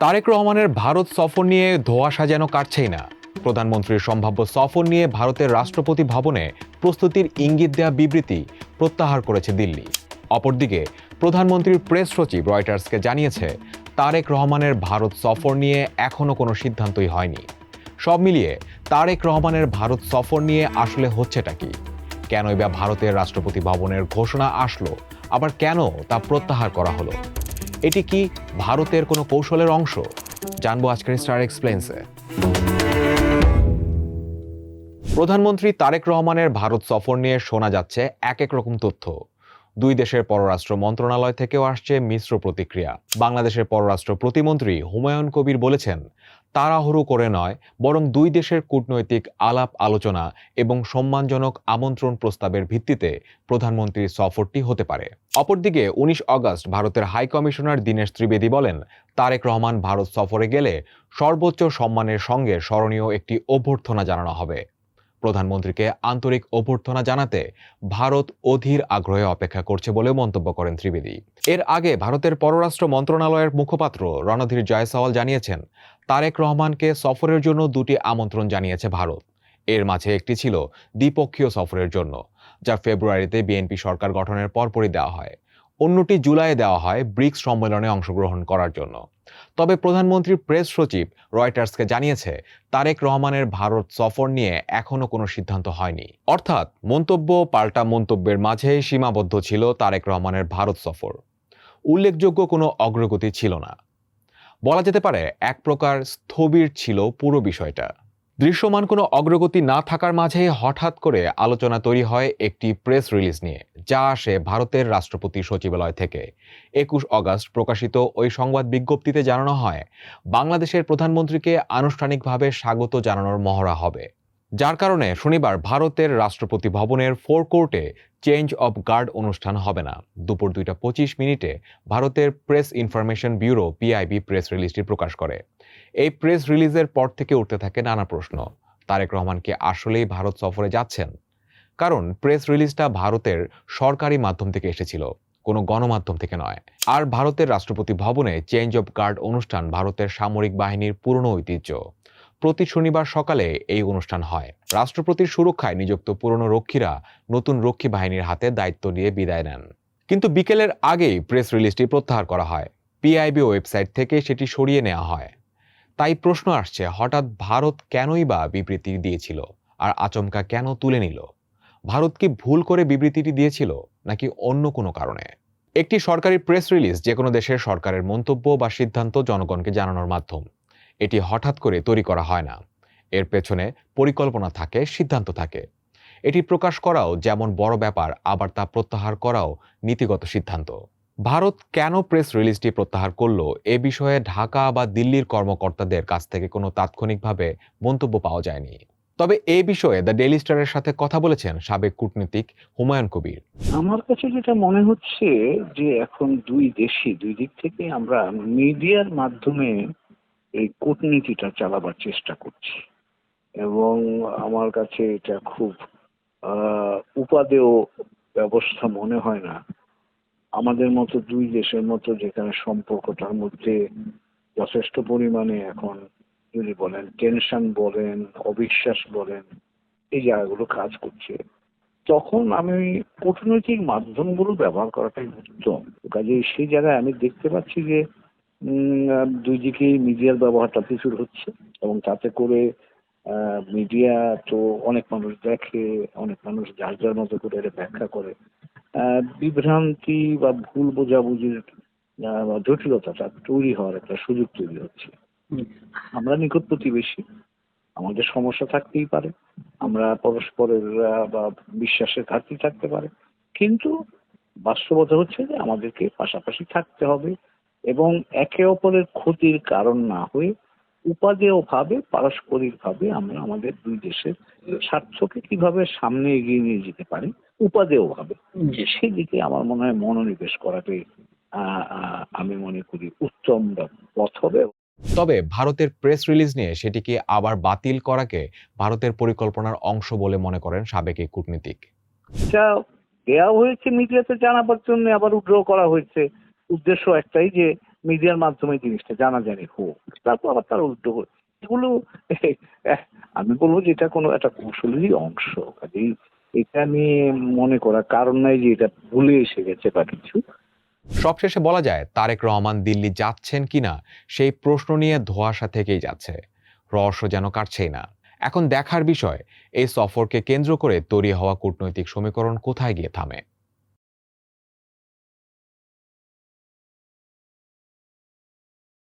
তারেক রহমানের ভারত সফর নিয়ে ধোঁয়াশা যেন কাটছেই না। প্রধানমন্ত্রীর সম্ভাব্য সফর নিয়ে ভারতের রাষ্ট্রপতি ভবনে প্রস্তুতির ইঙ্গিত দেয়া বিবৃতি প্রত্যাহার করেছে দিল্লি। অপরদিকে প্রধানমন্ত্রীর প্রেস সচিব রয়টার্সকে জানিয়েছে, তারেক রহমানের ভারত সফর নিয়ে এখনো কোনো সিদ্ধান্তই হয়নি। সব মিলিয়ে তারেক রহমানের ভারত সফর নিয়ে আসলে হচ্ছেটা কি? কেনই বা ভারতের রাষ্ট্রপতি ভবনের ঘোষণা আসলো, আবার কেন তা প্রত্যাহার করা হলো? এটি কি ভারতের কোনো কৌশলের অংশ? জানবো আজকের স্টার এক্সপ্লেইনসে। প্রধানমন্ত্রী তারেক রহমানের ভারত সফর নিয়ে শোনা যাচ্ছে এক এক রকম তথ্য। দুই দেশের পররাষ্ট্র মন্ত্রণালয় থেকেও আসছে মিশ্র প্রতিক্রিয়া। বাংলাদেশের পররাষ্ট্র প্রতিমন্ত্রী হুমায়ুন কবির বলেছেন, তাড়াহুড়ো করে নয়, বরং দুই দেশের কূটনৈতিক আলাপ আলোচনা এবং সম্মানজনক আমন্ত্রণ প্রস্তাবের ভিত্তিতে প্রধানমন্ত্রীর সফরটি হতে পারে। অপরদিকে 19 আগস্ট ভারতের হাই কমিশনার দীনেশ ত্রিবেদী বলেন, তারেক রহমান ভারত সফরে গেলে সর্বোচ্চ সম্মানের সঙ্গে স্মরণীয় একটি অভ্যর্থনা জানানো হবে। প্রধানমন্ত্রীকে আন্তরিক অভ্যর্থনা জানাতে ভারত অধীর আগ্রহে অপেক্ষা করছে বলে মন্তব্য করেন ত্রিবেদী। এর আগে ভারতের পররাষ্ট্র মন্ত্রণালয়ের মুখপাত্র রণধীর জয়সওয়াল জানিয়েছেন, তারেক রহমানকে সফরের জন্য দুটি আমন্ত্রণ জানিয়েছে ভারত। এর মাঝে একটি ছিল দ্বিপক্ষীয় সফরের জন্য, যা ফেব্রুয়ারিতে বিএনপি সরকার গঠনের পরপরই দেওয়া হয়। অন্যটি জুলাইয়ে দেওয়া হয় ব্রিক্স সম্মেলনে অংশগ্রহণ করার জন্য। তবে প্রধানমন্ত্রীর প্রেস সচিব রয়টার্সকে জানিয়েছে, তারেক রহমানের ভারত সফর নিয়ে এখনো কোনো সিদ্ধান্ত হয়নি। অর্থাৎ মন্তব্য পাল্টা মন্তব্যের মাঝে সীমাবদ্ধ ছিল তারেক রহমানের ভারত সফর। উল্লেখযোগ্য কোনো অগ্রগতি ছিল না। বলা যেতে পারে এক প্রকার স্থবির ছিল পুরো বিষয়টা। দৃশ্যমান কোনো অগ্রগতি না থাকার মাঝে হঠাৎ করে আলোচনা তৈরি হয় একটি প্রেস রিলিজ নিয়ে, যা আসে ভারতের রাষ্ট্রপতি সচিবালয় থেকে। 21 আগস্ট প্রকাশিত ওই সংবাদ বিজ্ঞপ্তিতে জানানো হয়, বাংলাদেশের প্রধানমন্ত্রীকে আনুষ্ঠানিকভাবে স্বাগত জানানোর মহড়া হবে। যার কারণে শনিবার ভারতের রাষ্ট্রপতি ভবনের ফোরকোর্টে চেঞ্জ অব গার্ড অনুষ্ঠান হবে না। দুপুর 2:25 ভারতের press information bureau PIB press রিলিজটি প্রকাশ করে। এই প্রেস রিলিজের পর থেকে উঠতে থাকে নানা প্রশ্ন। তারেক রহমান কি আসলেই ভারত সফরে যাচ্ছেন? কারণ প্রেস রিলিজটা ভারতের সরকারি মাধ্যম থেকে এসেছিল, কোনো গণমাধ্যম থেকে নয়। আর ভারতের রাষ্ট্রপতি ভবনে চেঞ্জ অব গার্ড অনুষ্ঠান ভারতের সামরিক বাহিনীর পুরনো ঐতিহ্য। প্রতি শনিবার সকালে এই অনুষ্ঠান হয়। রাষ্ট্রপতির সুরক্ষায় নিযুক্ত পুরনো রক্ষীরা নতুন রক্ষী বাহিনীর হাতে দায়িত্ব নিয়ে বিদায় নেন। কিন্তু বিকেলের আগেই প্রেস রিলিজটি প্রত্যাহার করা হয়। পিআইবি ওয়েবসাইট থেকে সেটি সরিয়ে নেওয়া হয়। তাই প্রশ্ন আসছে, হঠাৎ ভারত কেনই বা বিবৃতি দিয়েছিল, আর আচমকা কেন তুলে নিল? ভারত কি ভুল করে বিবৃতিটি দিয়েছিল, নাকি অন্য কোনো কারণে? একটি সরকারি প্রেস রিলিজ যে কোনো দেশের সরকারের মন্তব্য বা সিদ্ধান্ত জনগণকে জানানোর মাধ্যম। এটি হঠাৎ করে তৈরি করা হয় না। এর পেছনে পরিকল্পনা থাকে, সিদ্ধান্ত থাকে। এটি প্রকাশ করাও যেমন বড় ব্যাপার, আবার তা প্রত্যাহার করাও নীতিগত সিদ্ধান্ত। ভারত কেন প্রেস রিলিজটি প্রত্যাহার করলো, এ বিষয়ে ঢাকা বা দিল্লির কর্মকর্তাদের কাছ থেকে কোনো তাৎক্ষণিকভাবে মন্তব্য পাওয়া যায়নি। তবে এই বিষয়ে দ্য ডেইলি স্টারের সাথে কথা বলেছেন সাবেক কূটনীতিক হুমায়ুন কবির। আমার কাছে যেটা মনে হচ্ছে যে এখন দুই দিক থেকে আমরা মিডিয়ার মাধ্যমে এই কূটনীতিটা চালাবার চেষ্টা করছি, এবং আমার কাছে এটা খুব উপাদেয় ব্যবস্থা মনে হয় না। আমাদের মতো দুই দেশের মতো যেখানে সম্পর্কটার মধ্যে যথেষ্ট পরিমাণে এখন যদি বলেন টেনশন বলেন, অবিশ্বাস বলেন, এই জায়গাগুলো কাজ করছে, তখন আমি কূটনৈতিক মাধ্যমগুলো ব্যবহার করাটাই উত্তম। কাজে সেই জায়গায় আমি দেখতে পাচ্ছি যে দুই দিকেই মিডিয়ার ব্যবহারটা প্রচুর হচ্ছে, এবং তাতে করে মিডিয়া তো অনেক মানুষ দেখে, অনেক মানুষ যার যার মতো করে এটা ব্যাখ্যা করে। বিভ্রান্তি বা ভুল বোঝাবুঝির জটিলতাটা তৈরি হওয়ার একটা সুযোগ তৈরি হচ্ছে। আমরা নিকট প্রতিবেশী, আমাদের সমস্যা থাকতেই পারে, আমরা পরস্পরের বা বিশ্বাসের ঘাটতি থাকতে পারে, কিন্তু বাস্তবতা হচ্ছে যে আমাদেরকে পাশাপাশি থাকতে হবে এবং একে অপরের ক্ষতির কারণ না হয়ে উপাদেয় ভাবে, পারস্পরিক ভাবে আমরা আমাদের দুই দেশের স্বার্থকে কিভাবে সামনে এগিয়ে নিয়ে যেতে পারি উপাদেয় ভাবে, সেদিকে আমার মনে হয় মনোনিবেশ করাটাই আমি মনে করি উত্তম পথ হবে। তবে ভারতের প্রেস রিলিজ নিয়ে সেটিকে আবার বাতিল করাকে ভারতের পরিকল্পনার অংশ বলে মনে করেন সাবেক এই কূটনীতিক। এটা দেওয়া হয়েছে মিডিয়াতে জানাবার জন্য, আবার উইথড্র করা হয়েছে। উদ্দেশ্য একটাই যে মিডিয়ার মাধ্যমে জিনিসটা জানাজানি হোক, তারপর আবার তার উল্টো হোক। এগুলো আমি বলবো যে এটা কোনো একটা কৌশলেরই অংশ। কাজেই এটা নিয়ে মনে করা কারণ নাই যে এটা ভুলে এসে গেছে বা কিছু। সবশেষে বলা যায় তারেক রহমান দিল্লি যাচ্ছেন কিনা সেই প্রশ্ন নিয়ে ধোঁয়াশা থেকেই যাচ্ছে, রহস্য যেন কাটছেই না। এখন দেখার বিষয় এই সফরকে কেন্দ্র করে তৈরি হওয়া কূটনৈতিক সমীকরণ কোথায় গিয়ে থামে।